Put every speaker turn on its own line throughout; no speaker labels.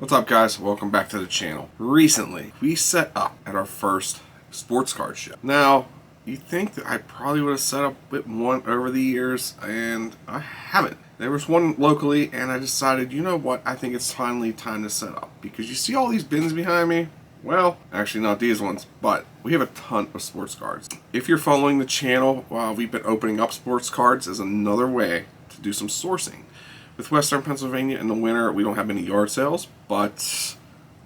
What's up, guys? Welcome back to the channel. Recently, we set up at our first sports card show. Now, you think that I probably would have set up with one over the years, and I haven't. There was one locally, and I decided, you know what, I think it's finally time to set up. Because you see all these bins behind me? Well, actually not these ones, but we have a ton of sports cards. If you're following the channel, we've been opening up sports cards as another way to do some sourcing. With Western Pennsylvania in the winter, we don't have many yard sales, but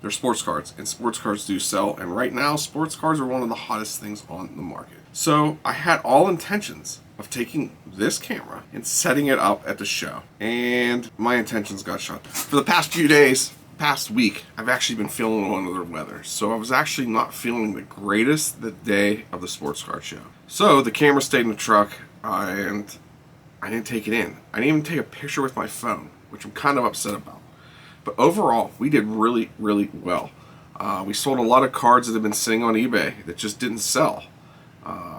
they're sports cards, and sports cards do sell, and right now, sports cards are one of the hottest things on the market. So I had all intentions of taking this camera and setting it up at the show, and my intentions got shot. For the past few days, past week, I've actually been feeling under the weather, so I was actually not feeling the greatest the day of the sports card show. So the camera stayed in the truck, and I didn't take it in. I didn't even take a picture with my phone, which I'm kind of upset about. But overall, we did really, really well. We sold a lot of cards that have been sitting on eBay that just didn't sell.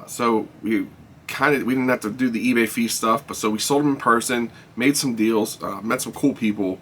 So we didn't have to do the eBay fee stuff, but so we sold them in person, made some deals, met some cool people,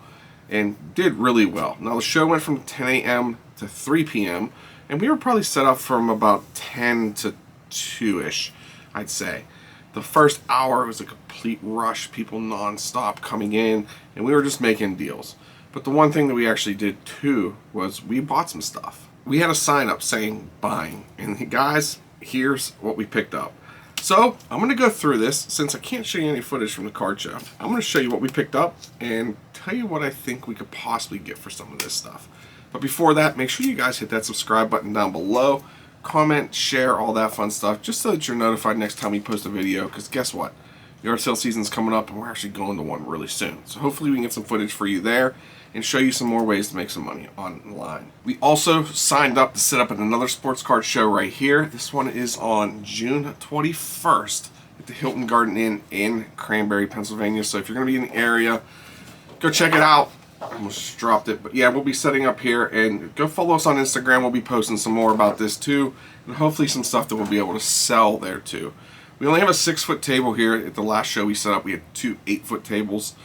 and did really well. Now the show went from 10 a.m. to 3 p.m., and we were probably set up from about 10 to 2-ish, I'd say. The first hour was a complete rush, people non-stop coming in, and we were just making deals. But the one thing that we actually did too was we bought some stuff. We had a sign up saying buying, and guys, here's what we picked up. So I'm going to go through this since I can't show you any footage from the card show. I'm going to show you what we picked up and tell you what I think we could possibly get for some of this stuff. But before that, make sure you guys hit that subscribe button down below. Comment, share, all that fun stuff, just so that you're notified next time we post a video, because guess what? Yard sale season's coming up, and we're actually going to one really soon. So hopefully we can get some footage for you there and show you some more ways to make some money online. We also signed up to set up at another sports card show right here. This one is on June 21st at the Hilton Garden Inn in Cranberry, Pennsylvania. So if you're going to be in the area, go check it out. I almost dropped it, but yeah, we'll be setting up here, and go follow us on Instagram. We'll be posting some more about this too, and hopefully some stuff that we'll be able to sell there too. We only have a 6-foot table here. At the last show we set up, we had 2 8-foot tables,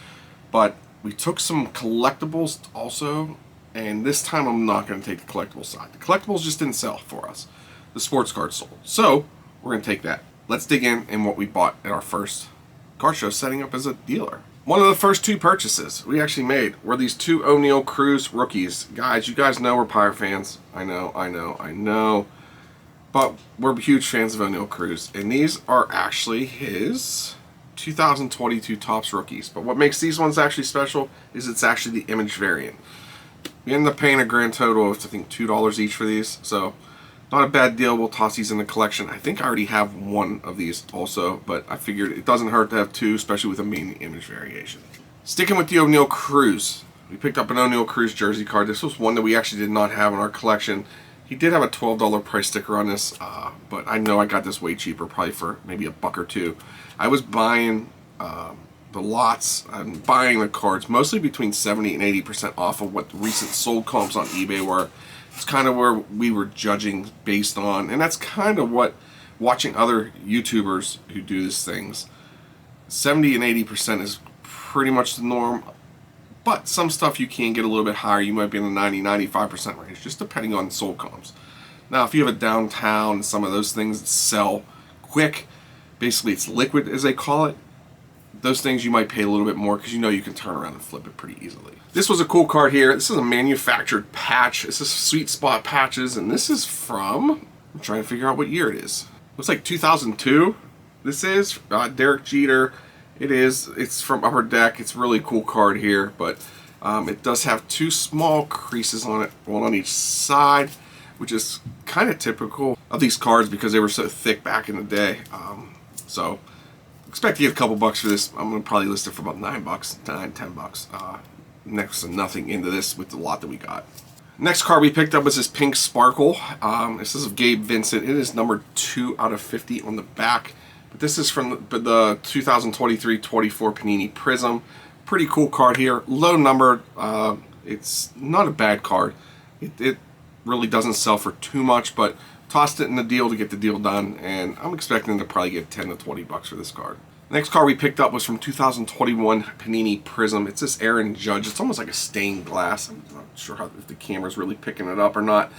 but we took some collectibles also, and this time I'm not going to take the collectible side. The collectibles just didn't sell for us. The sports cards sold, so we're going to take that. Let's dig in what we bought at our first card show setting up as a dealer. One of the first 2 purchases we actually made were these 2 Oneil Cruz rookies. Guys, you guys know we're Pirate fans. I know. But we're huge fans of Oneil Cruz. And these are actually his 2022 Topps rookies. But what makes these ones actually special is it's actually the image variant. We ended up paying a grand total of, I think, $2 each for these. So not a bad deal. We'll toss these in the collection. I think I already have one of these also, but I figured it doesn't hurt to have 2, especially with a main image variation. Sticking with the Oneil Cruz, we picked up an Oneil Cruz jersey card. This was one that we actually did not have in our collection. He did have a $12 price sticker on this, but I know I got this way cheaper, probably for maybe $1 or $2. I was buying the lots and buying the cards mostly between 70 and 80% off of what the recent sold comps on eBay were. It's kind of where we were judging based on, and that's kind of what, watching other YouTubers who do these things, 70 and 80% is pretty much the norm, but some stuff you can get a little bit higher. You might be in the 90-95% range, just depending on sold comps. Now, if you have a downtown and some of those things that sell quick, basically it's liquid as they call it, those things you might pay a little bit more because you know you can turn around and flip it pretty easily. This was a cool card here. This is a manufactured patch. This is Sweet Spot patches, and this is from, I'm trying to figure out what year it is. Looks like 2002. This is Derek Jeter. It's from Upper Deck. It's a really cool card here, but it does have 2 small creases on it, one on each side, which is kind of typical of these cards because they were so thick back in the day. So expect to get a couple bucks for this. I'm going to probably list it for about $9-10. Next to nothing into this with the lot that we got. Next card we picked up was this Pink Sparkle. This is of Gabe Vincent. It is numbered 2 out of 50 on the back. But this is from the 2023-24 Panini Prism. Pretty cool card here. Low numbered. It's not a bad card. It really doesn't sell for too much, but tossed it in the deal to get the deal done, and I'm expecting to probably get 10 to 20 bucks for this card. Next card we picked up was from 2021 Panini Prism. It's this Aaron Judge. It's almost like a stained glass. I'm not sure if the camera's really picking it up or not.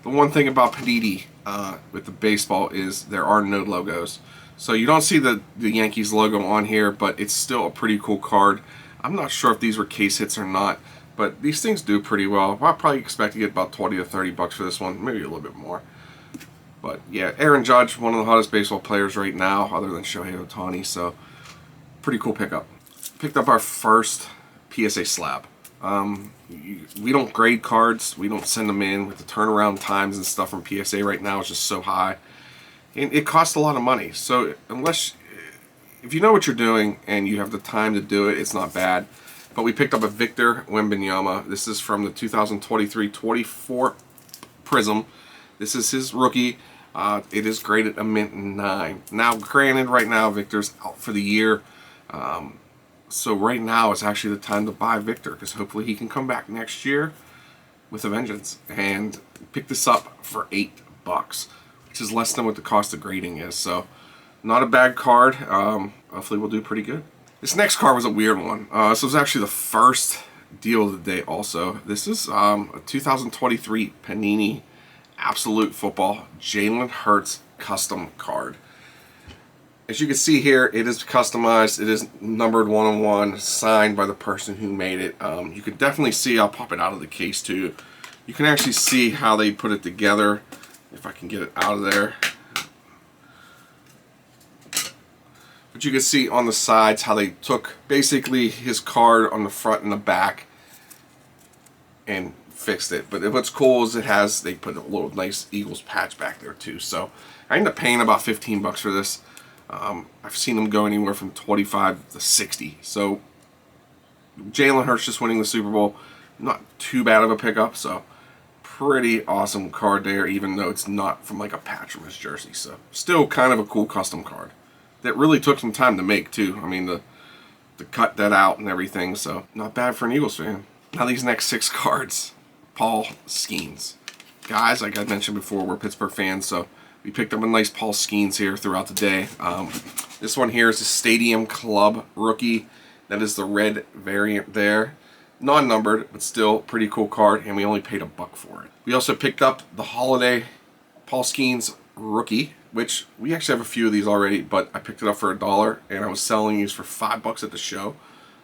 The one thing about Panini with the baseball is there are no logos. So you don't see the Yankees logo on here, but it's still a pretty cool card. I'm not sure if these were case hits or not, but these things do pretty well. I'll probably expect to get about 20 to 30 bucks for this one, maybe a little bit more. But yeah, Aaron Judge, one of the hottest baseball players right now, other than Shohei Ohtani, so pretty cool pickup. Picked up our first PSA slab. We don't grade cards, we don't send them in. With the turnaround times and stuff from PSA right now is just so high. And it costs a lot of money, so if you know what you're doing and you have the time to do it, it's not bad. But we picked up a Victor Wembanyama. This is from the 2023-24 Prism. This is his rookie. It is graded a mint 9. Now, granted, right now Victor's out for the year. So right now is actually the time to buy Victor, because hopefully he can come back next year with a vengeance. And pick this up for $8, which is less than what the cost of grading is. So not a bad card. Hopefully we'll do pretty good. This next card was a weird one. This was actually the first deal of the day also. This is a 2023 Panini Absolute Football Jalen Hurts custom card. As you can see here, it is customized. It is numbered 1/1, signed by the person who made it. You can definitely see, I'll pop it out of the case too. You can actually see how they put it together, if I can get it out of there. But you can see on the sides how they took basically his card on the front and the back and fixed it. But what's cool is they put a little nice Eagles patch back there too. So I ended up paying about 15 bucks for this. I've seen them go anywhere from 25 to 60. So Jalen Hurts just winning the Super Bowl, not too bad of a pickup. So pretty awesome card there, even though it's not from like a patch from his jersey. So still kind of a cool custom card that really took some time to make too. I mean, to cut that out and everything. So not bad for an Eagles fan. Now these next 6 cards. Paul Skeens. Guys, like I mentioned before, we're Pittsburgh fans, so we picked up a nice Paul Skeens here throughout the day. This one here is a Stadium Club rookie. That is the red variant there. Non-numbered, but still pretty cool card, and we only paid $1 for it. We also picked up the Holiday Paul Skeens rookie, which we actually have a few of these already, but I picked it up for $1, and I was selling these for $5 at the show.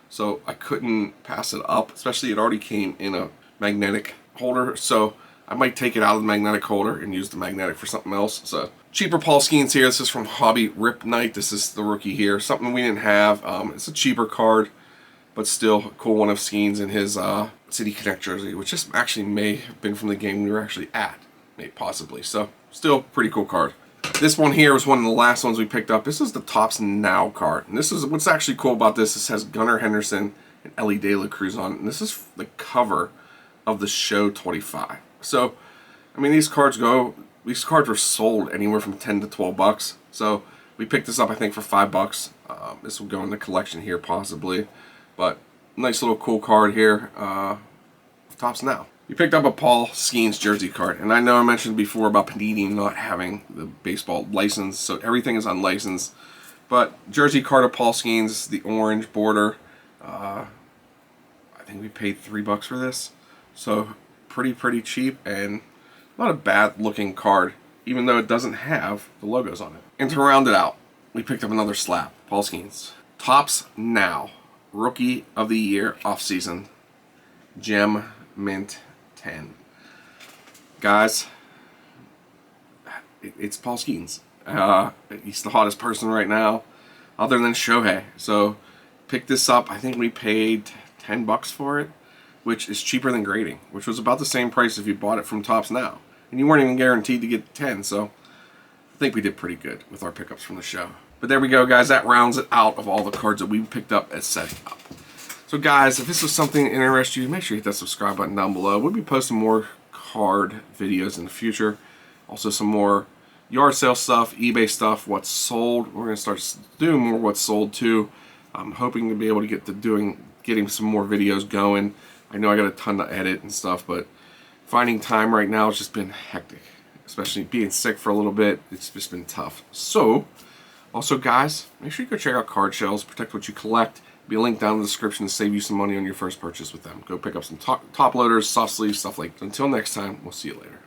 So I couldn't pass it up, especially it already came in a magnetic holder, so I might take it out of the magnetic holder and use the magnetic for something else. So cheaper Paul Skeens here. This is from Hobby Rip Night. This is the rookie here. Something we didn't have. It's a cheaper card, but still a cool one of Skeens in his City Connect jersey, which just actually may have been from the game we were actually at, maybe possibly. So still pretty cool card. This one here was one of the last ones we picked up. This is the Topps Now card, and this is what's actually cool about this. This has Gunnar Henderson and Ellie De La Cruz on it, and this is the cover of the show 25. So I mean, these cards were sold anywhere from 10 to 12 bucks. So we picked this up, I think, for $5. This will go in the collection here possibly, but nice little cool card here. Topps Now. We picked up a Paul Skeens jersey card, and I know I mentioned before about Panini not having the baseball license, so everything is unlicensed. But jersey card of Paul Skeens, the orange border. I think we paid $3 for this, so pretty cheap and not a bad looking card, even though it doesn't have the logos on it. And to round it out, we picked up another slab, Paul Skeens. Topps Now, Rookie of the Year off-season, Gem Mint 10. Guys, it's Paul Skeens. He's the hottest person right now, other than Shohei. So pick this up. I think we paid $10 for it, which is cheaper than grading, which was about the same price if you bought it from Topps Now. And you weren't even guaranteed to get 10, so I think we did pretty good with our pickups from the show. But there we go, guys. That rounds it out of all the cards that we picked up as setting up. So guys, if this was something that interests you, make sure you hit that subscribe button down below. We'll be posting more card videos in the future. Also some more yard sale stuff, eBay stuff, what's sold. We're going to start doing more what's sold too. I'm hoping to be able to get to getting some more videos going. I know I got a ton to edit and stuff, but finding time right now has just been hectic. Especially being sick for a little bit, it's just been tough. So, Also, guys, make sure you go check out Card Shells, protect what you collect. Be a link down in the description to save you some money on your first purchase with them. Go pick up some top loaders, soft sleeves, stuff like that. Until next time, we'll see you later.